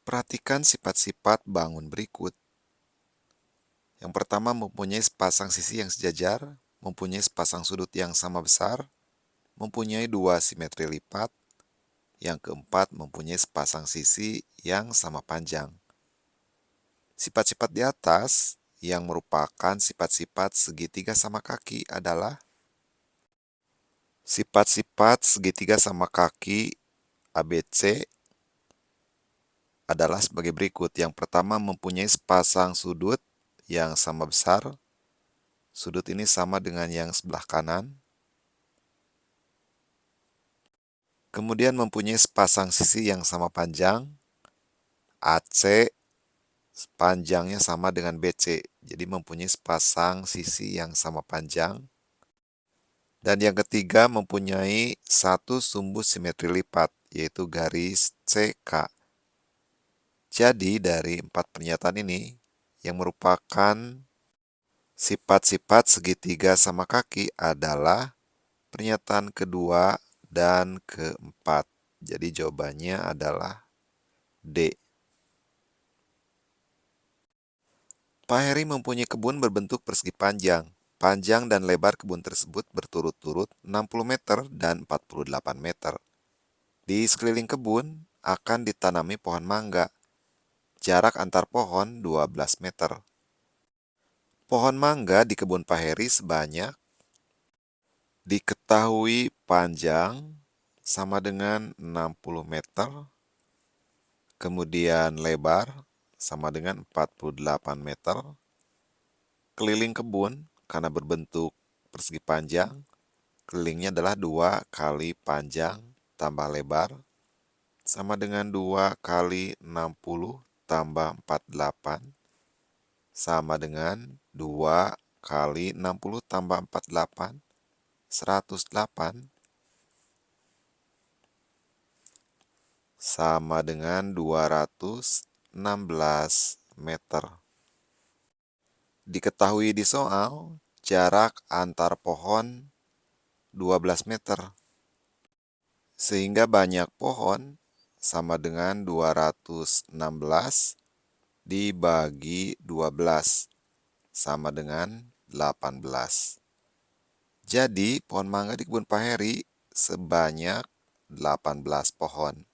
Perhatikan sifat-sifat bangun berikut. Yang pertama, mempunyai sepasang sisi yang sejajar, mempunyai sepasang sudut yang sama besar, mempunyai dua simetri lipat. Yang keempat, mempunyai sepasang sisi yang sama panjang. Sifat-sifat di atas yang merupakan sifat-sifat segitiga sama kaki adalah sifat-sifat segitiga sama kaki ABC adalah sebagai berikut. Yang pertama, mempunyai sepasang sudut yang sama besar. Sudut ini sama dengan yang sebelah kanan. Kemudian mempunyai sepasang sisi yang sama panjang. AC panjangnya sama dengan BC. Jadi mempunyai sepasang sisi yang sama panjang. Dan yang ketiga, mempunyai satu sumbu simetri lipat, yaitu garis CK. Jadi dari empat pernyataan ini, yang merupakan sifat-sifat segitiga sama kaki adalah pernyataan kedua dan keempat. Jadi jawabannya adalah D. Pak Heri mempunyai kebun berbentuk persegi panjang. Panjang dan lebar kebun tersebut berturut-turut 60 meter dan 48 meter. Di sekeliling kebun akan ditanami pohon mangga. Jarak antar pohon 12 meter. Pohon mangga di kebun Pak Heri sebanyak diketahui panjang sama dengan 60 meter, kemudian lebar sama dengan 48 meter. Keliling kebun karena berbentuk persegi panjang, kelilingnya adalah 2 kali panjang tambah lebar, sama dengan 2 kali 60 tambah 48, sama dengan 2 kali 60 tambah 48, 108, sama dengan 216 meter. Diketahui di soal, jarak antar pohon 12 meter. Sehingga banyak pohon sama dengan 216 dibagi 12 sama dengan 18. Jadi pohon mangga di kebun Pak Heri sebanyak 18 pohon.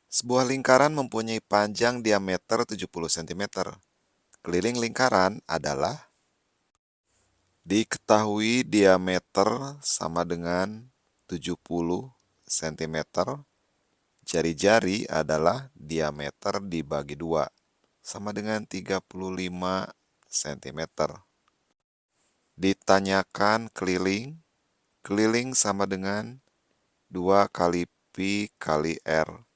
Sebuah lingkaran mempunyai panjang diameter 70 cm. Keliling lingkaran adalah diketahui diameter sama dengan 70 cm. Jari-jari adalah diameter dibagi 2, sama dengan 35 cm. Ditanyakan keliling, keliling sama dengan 2 kali pi kali R.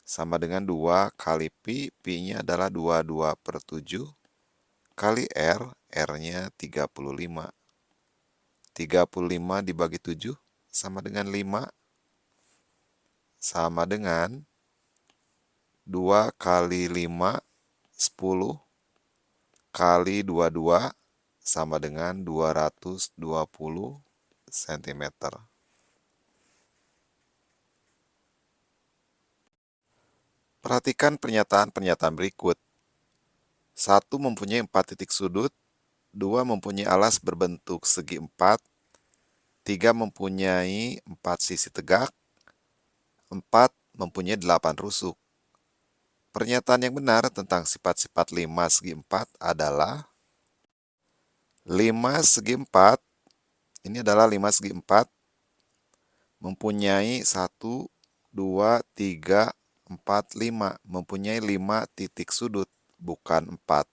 Sama dengan 2 kali pi, pi-nya adalah 22/7, kali R, R-nya 35. 35 dibagi 7 sama dengan 5, sama dengan 2 kali 5, 10, kali 22, sama dengan 220 cm. Perhatikan pernyataan-pernyataan berikut. 1 mempunyai 4 titik sudut, 2 mempunyai alas berbentuk segi 4, 3 mempunyai 4 sisi tegak, 4 mempunyai 8 rusuk. Pernyataan yang benar tentang sifat-sifat 5 segi 4 adalah 5 segi 4, ini adalah 5 segi 4, mempunyai 1, 2, 3, 4, 5, mempunyai 5 titik sudut, bukan 4.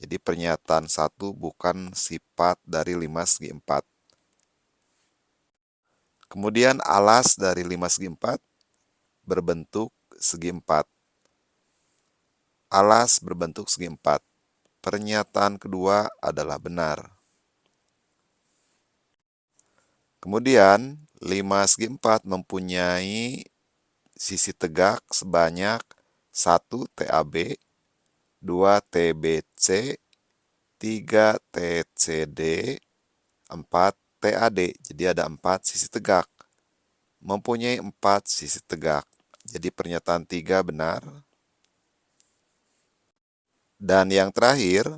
Jadi pernyataan 1 bukan sifat dari 5 segi 4. Kemudian alas dari 5 segi 4 berbentuk segi 4. Alas berbentuk segi 4. Pernyataan kedua adalah benar. Kemudian 5 segi 4 mempunyai sisi tegak sebanyak 1 TAB, 2 TBC, 3 TCD, 4 TAD. Jadi ada 4 sisi tegak. mempunyai 4 sisi tegak. Jadi pernyataan 3 benar. Dan yang terakhir,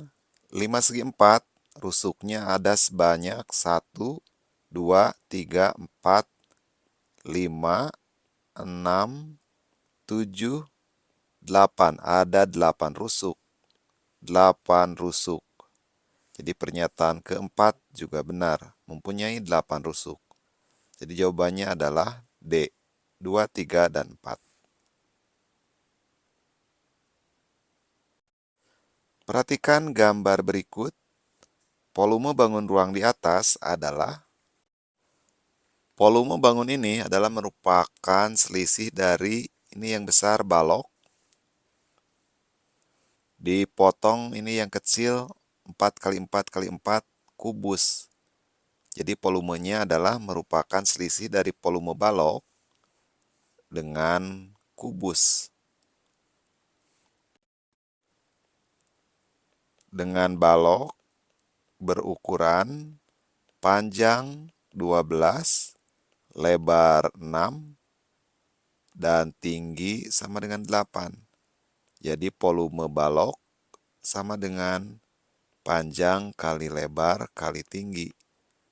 5 segi 4, rusuknya ada sebanyak 1, 2, 3, 4, 5, 6, 7, 8. Ada 8 rusuk. 8 rusuk. Jadi pernyataan keempat juga benar, mempunyai 8 rusuk. Jadi jawabannya adalah D, 2, 3, dan 4. Perhatikan gambar berikut. Volume bangun ruang di atas adalah, volume bangun ini adalah merupakan selisih dari ini yang besar balok, dipotong ini yang kecil 4 kali 4 kali 4 kubus. Jadi volumenya adalah merupakan selisih dari volume balok dengan kubus. Dengan balok berukuran panjang 12, lebar 6, dan tinggi sama dengan 8. Jadi volume balok sama dengan panjang kali lebar kali tinggi,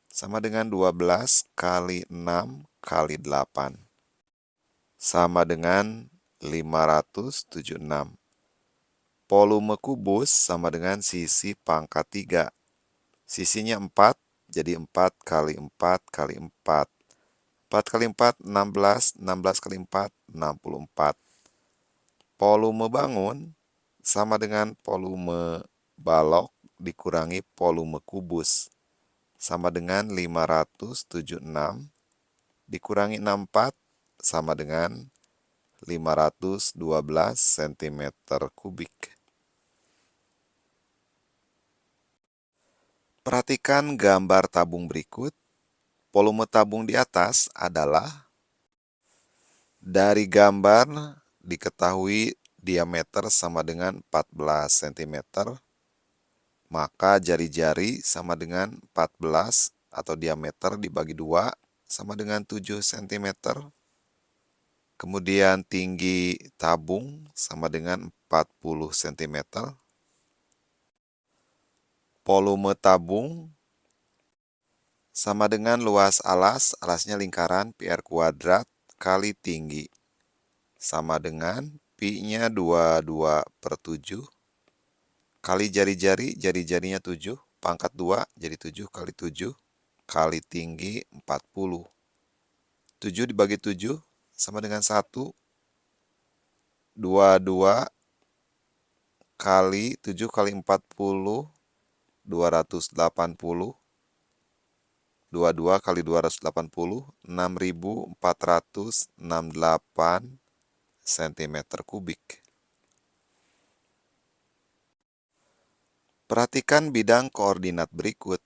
sama dengan 12 kali 6 kali 8, sama dengan 576. Volume kubus sama dengan sisi pangkat 3. Sisinya 4, jadi 4 kali 4 kali 4. 4 kali 4, 16. 16 kali 4, 64. Volume bangun sama dengan volume balok dikurangi volume kubus, sama dengan 576 dikurangi 64 sama dengan 512 cm kubik. Perhatikan gambar tabung berikut. Volume tabung di atas adalah, dari gambar diketahui diameter sama dengan 14 cm, maka jari-jari sama dengan 14 atau diameter dibagi 2 sama dengan 7 cm. Kemudian tinggi tabung sama dengan 40 cm. Volume tabung sama dengan luas alas, alasnya lingkaran pi r kuadrat kali tinggi, sama dengan pi-nya 22/7, kali jari-jari, jari-jarinya 7, pangkat 2, jadi 7 kali 7, kali tinggi 40. 7 dibagi 7 sama dengan 1, 22 kali 7 kali 40, 280, 22 kali 280, 6.468 cm kubik. Perhatikan bidang koordinat berikut.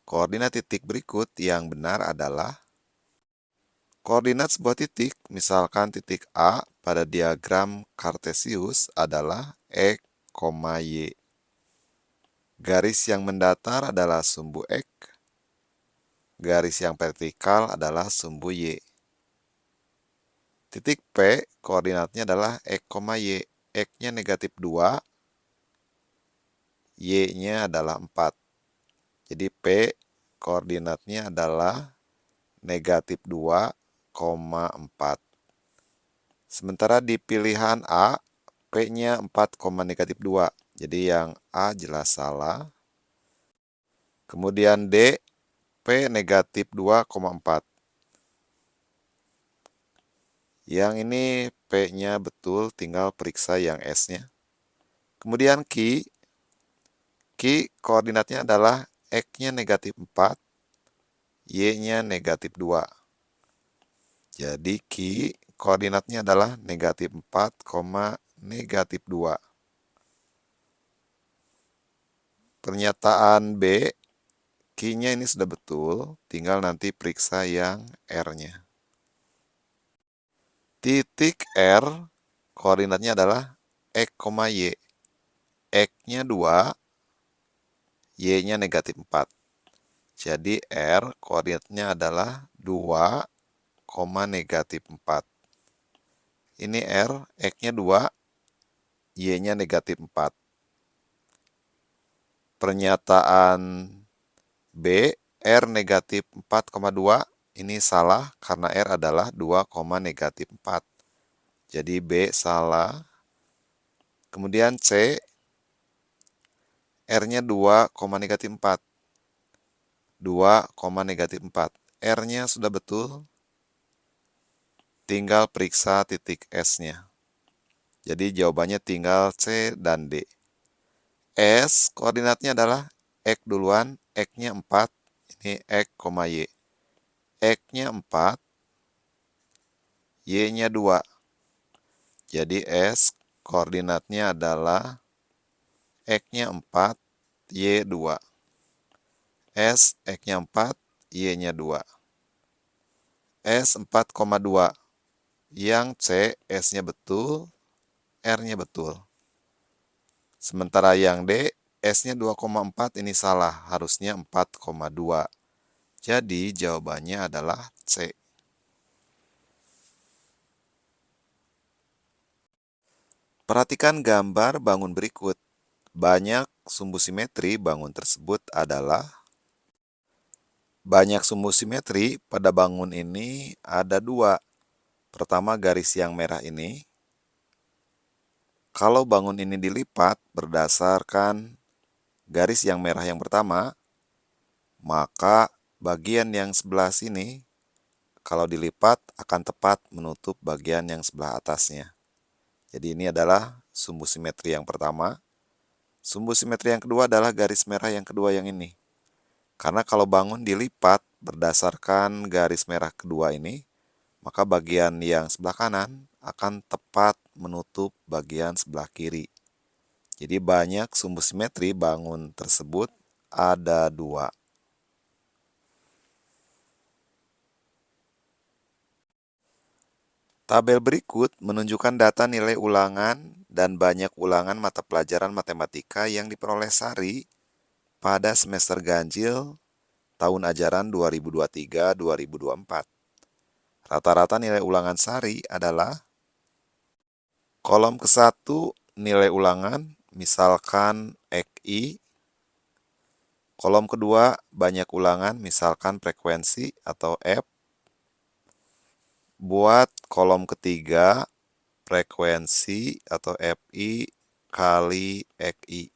Koordinat titik berikut yang benar adalah, koordinat sebuah titik, misalkan titik A pada diagram Kartesius adalah X, Y. Garis yang mendatar adalah sumbu X. Garis yang vertikal adalah sumbu Y. Titik P, koordinatnya adalah X, Y. X-nya negatif 2, Y-nya adalah 4. Jadi P, koordinatnya adalah negatif 2,4. Sementara di pilihan A, P-nya 4, negatif 2. Jadi yang A jelas salah. Kemudian D, P negatif 2,4. Yang ini P-nya betul, tinggal periksa yang S-nya. Kemudian Q koordinatnya adalah X-nya negatif 4, Y-nya negatif 2. Jadi Q koordinatnya adalah negatif 4, negatif 2. Pernyataan B, Q-nya ini sudah betul, tinggal nanti periksa yang R-nya. Titik R, koordinatnya adalah X, Y. X-nya 2, Y-nya negatif 4. Jadi R, koordinatnya adalah 2, -4. Ini R, X-nya 2, Y-nya -4. Pernyataan B, R -4,2, ini salah karena R adalah 2, -4. Jadi B salah. Kemudian C, R-nya 2, -4. 2, -4. R-nya sudah betul, tinggal periksa titik S-nya. Jadi jawabannya tinggal C dan D. S, koordinatnya adalah X duluan, X-nya 4, ini X, Y. X-nya 4, Y-nya 2. Jadi S, koordinatnya adalah X-nya 4, Y 2. S, X-nya 4, Y-nya 2. S 4,2. Yang C, S-nya betul, R-nya betul. Sementara yang D, S-nya 2,4, ini salah, harusnya 4,2. Jadi jawabannya adalah C. Perhatikan gambar bangun berikut. Banyak sumbu simetri bangun tersebut adalah banyak sumbu simetri pada bangun ini ada 2. Pertama, garis yang merah ini. Kalau bangun ini dilipat berdasarkan garis yang merah yang pertama, maka bagian yang sebelah sini kalau dilipat akan tepat menutup bagian yang sebelah atasnya. Jadi ini adalah sumbu simetri yang pertama. Sumbu simetri yang kedua adalah garis merah yang kedua yang ini. Karena kalau bangun dilipat berdasarkan garis merah kedua ini, maka bagian yang sebelah kanan akan tepat menutup bagian sebelah kiri. Jadi banyak sumbu simetri bangun tersebut ada 2. Tabel berikut menunjukkan data nilai ulangan dan banyak ulangan mata pelajaran matematika yang diperoleh Sari pada semester ganjil tahun ajaran 2023-2024. Rata-rata nilai ulangan Sari adalah kolom ke-1 nilai ulangan, misalkan XI. Kolom kedua banyak ulangan, misalkan frekuensi atau F. Buat kolom ketiga frekuensi atau FI kali XI.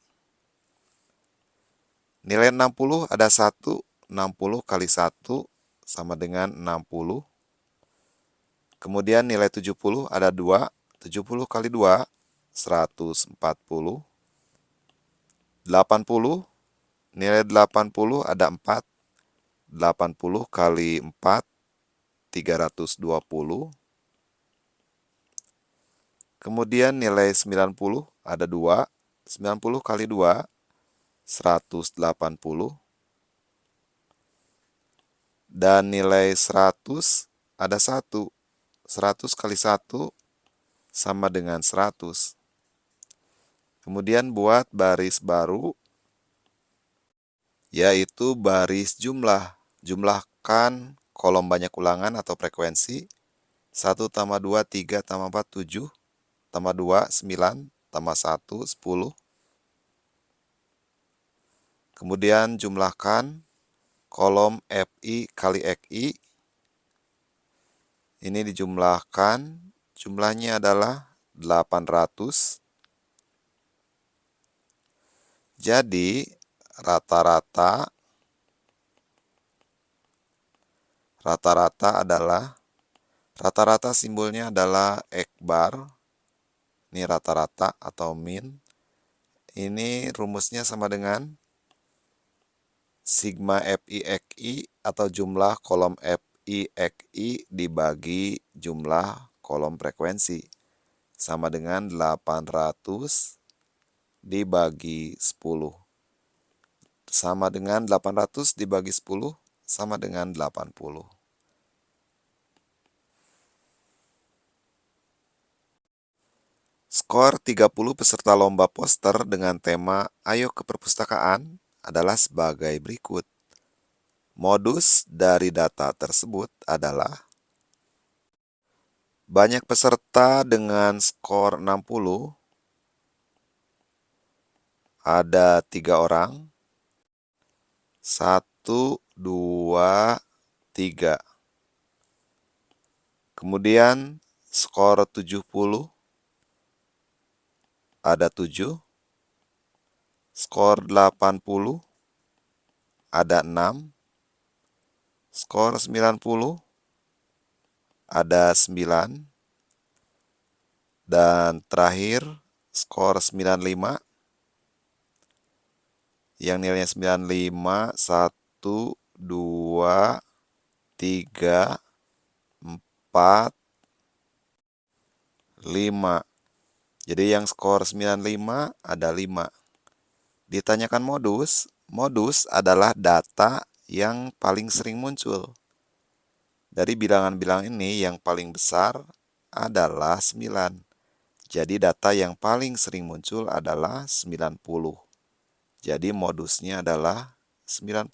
Nilai 60 ada 1, 60 kali 1 sama dengan 60. Kemudian nilai 70 ada 2, 70 kali 2, 140. 80, nilai 80 ada 4, 80 kali 4, 320. Kemudian nilai 90 ada 2, 90 kali 2, 180. Dan nilai 100 ada 1, 100 kali 1 sama dengan 100. Kemudian buat baris baru, yaitu baris jumlah. Jumlahkan kolom banyak ulangan atau frekuensi. 1 tambah 2, 3 tambah 4, 7. Tambah 2, 9. Tambah 1, 10. Kemudian jumlahkan kolom FI kali XI. Ini dijumlahkan, jumlahnya adalah 800. Jadi rata-rata simbolnya adalah X bar. Ini rata-rata atau min. Ini rumusnya sama dengan sigma FI XI atau jumlah kolom FI XI dibagi jumlah kolom frekuensi. Sama dengan 800 dibagi 10. Sama dengan 800 dibagi 10 sama dengan 80. Skor 30 peserta lomba poster dengan tema Ayo ke Perpustakaan adalah sebagai berikut. Modus dari data tersebut adalah Banyak peserta dengan skor 60, ada 3 orang. 1, 2, 3. Kemudian skor 70, ada 7. Skor 80, ada 6. Skor 90, ada 9. Dan terakhir, skor 95, yang nilainya 95, 1, 2, 3, 4, 5. Jadi yang skor 95 ada 5. Ditanyakan modus, modus adalah data yang paling sering muncul. Dari bilangan-bilangan ini yang paling besar adalah 9. Jadi data yang paling sering muncul adalah 90. Jadi modusnya adalah 90.